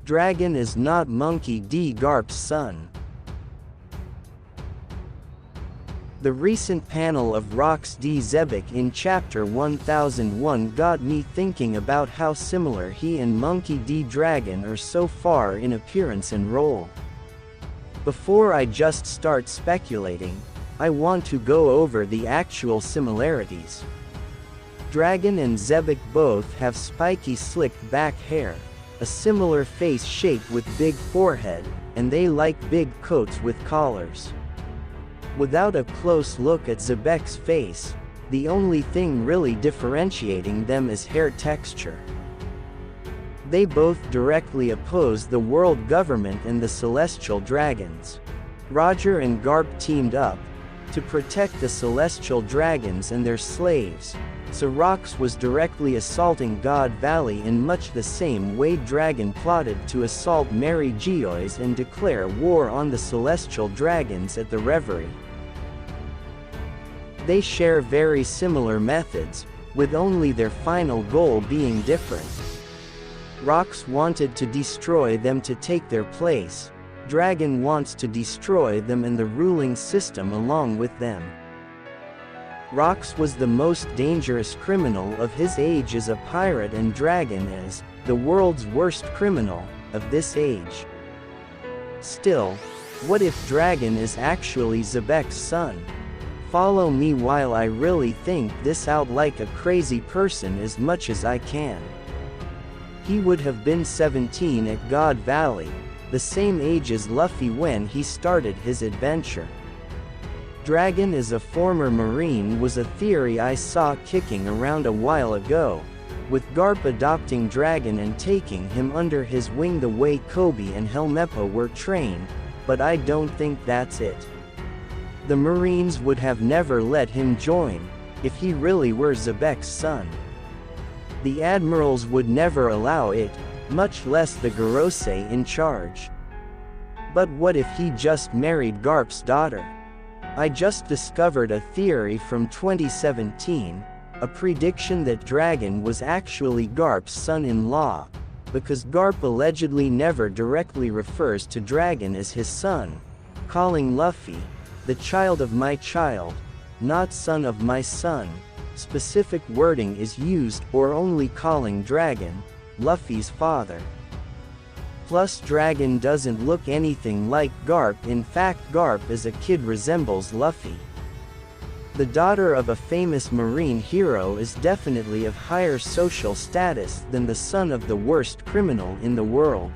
Dragon is not Monkey D. Garp's son. The recent panel of Rox D. Zebek in Chapter 1001 got me thinking about how similar he and Monkey D. Dragon are so far in appearance and role. Before I just start speculating, I want to go over the actual similarities. Dragon and Zebek both have spiky slicked back hair, a similar face shape with big forehead, and they like big coats with collars. Without a close look at Zebek's face, the only thing really differentiating them is hair texture. They both directly oppose the world government and the celestial dragons. Roger and Garp teamed up to protect the celestial dragons and their slaves, so Rox was directly assaulting God Valley in much the same way Dragon plotted to assault Mary Geoise and declare war on the celestial dragons at the Reverie. They share very similar methods, with only their final goal being different. Rox wanted to destroy them to take their place. Dragon wants to destroy them and the ruling system along with them. Rox was the most dangerous criminal of his age as a pirate, and Dragon is the world's worst criminal of this age. Still, what if Dragon is actually Zebek's son? Follow me while I really think this out like a crazy person as much as I can. He would have been 17 at God Valley, the same age as Luffy when he started his adventure. Dragon as a former Marine was a theory I saw kicking around a while ago, with Garp adopting Dragon and taking him under his wing the way Kobe and Helmeppo were trained, but I don't think that's it. The Marines would have never let him join, if he really were Zebek's son. The admirals would never allow it, much less the Gorosei in charge. But what if he just married Garp's daughter? I just discovered a theory from 2017, a prediction that Dragon was actually Garp's son-in-law, because Garp allegedly never directly refers to Dragon as his son, calling Luffy the child of my child, not son of my son. Specific wording is used, or only calling Dragon Luffy's father. Plus Dragon doesn't look anything like Garp. In fact, Garp as a kid resembles Luffy. The daughter of a famous marine hero is definitely of higher social status than the son of the worst criminal in the world.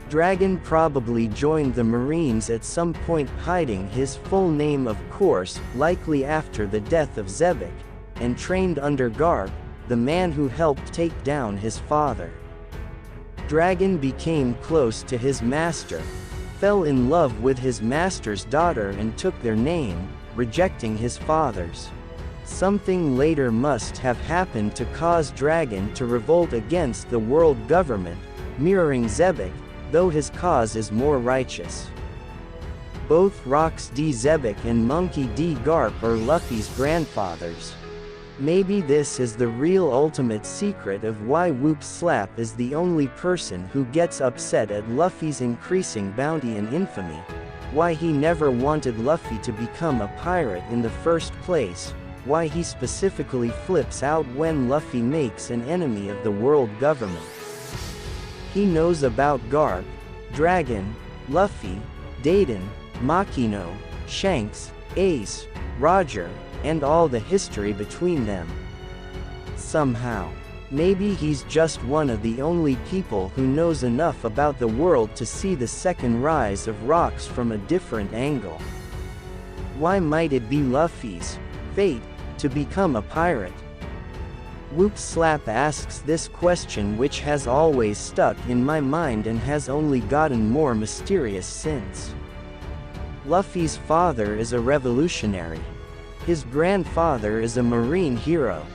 Dragon probably joined the Marines at some point, hiding his full name of course, likely after the death of Zebek, and trained under Garp, the man who helped take down his father. Dragon became close to his master, fell in love with his master's daughter and took their name, rejecting his father's. Something later must have happened to cause Dragon to revolt against the world government, mirroring Zebek, though his cause is more righteous. Both Rox D. Zebek and Monkey D. Garp are Luffy's grandfathers. Maybe this is the real ultimate secret of why Whoop Slap is the only person who gets upset at Luffy's increasing bounty and infamy, why he never wanted Luffy to become a pirate in the first place, why he specifically flips out when Luffy makes an enemy of the world government. He knows about Garp, Dragon, Luffy, Dayton, Makino, Shanks, Ace, Roger, and all the history between them. Somehow. Maybe he's just one of the only people who knows enough about the world to see the second rise of Rox from a different angle. Why might it be Luffy's fate to become a pirate? Whoop Slap asks this question, which has always stuck in my mind and has only gotten more mysterious since. Luffy's father is a revolutionary. His grandfather is a marine hero.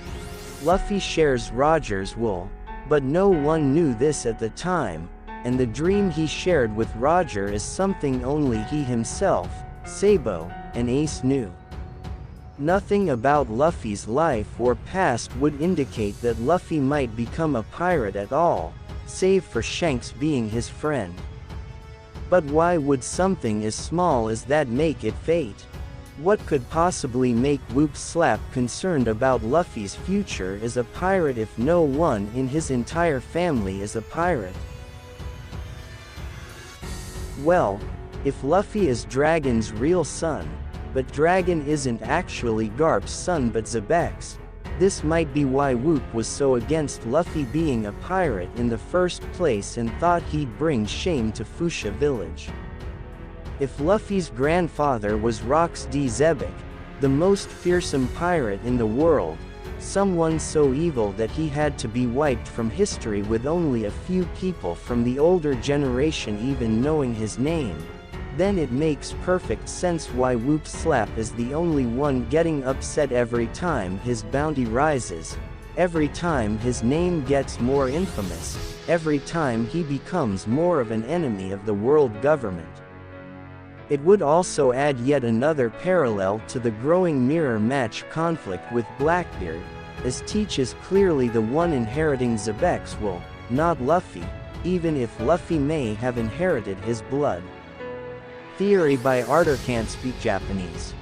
Luffy shares Roger's wool, but no one knew this at the time, and the dream he shared with Roger is something only he himself, Sabo, and Ace knew. Nothing about Luffy's life or past would indicate that Luffy might become a pirate at all, save for Shanks being his friend. But why would something as small as that make it fate? What could possibly make Whoop Slap concerned about Luffy's future as a pirate if no one in his entire family is a pirate? Well, if Luffy is Dragon's real son, but Dragon isn't actually Garp's son but Zebek's, this might be why Whoop was so against Luffy being a pirate in the first place and thought he'd bring shame to Fuchsia Village. If Luffy's grandfather was Rox D. Zebek, the most fearsome pirate in the world, someone so evil that he had to be wiped from history with only a few people from the older generation even knowing his name, then it makes perfect sense why Whoop Slap is the only one getting upset every time his bounty rises, every time his name gets more infamous, every time he becomes more of an enemy of the world government. It would also add yet another parallel to the growing mirror match conflict with Blackbeard, as Teach is clearly the one inheriting Zebek's will, not Luffy, even if Luffy may have inherited his blood. Theory by Arthur can't speak Japanese.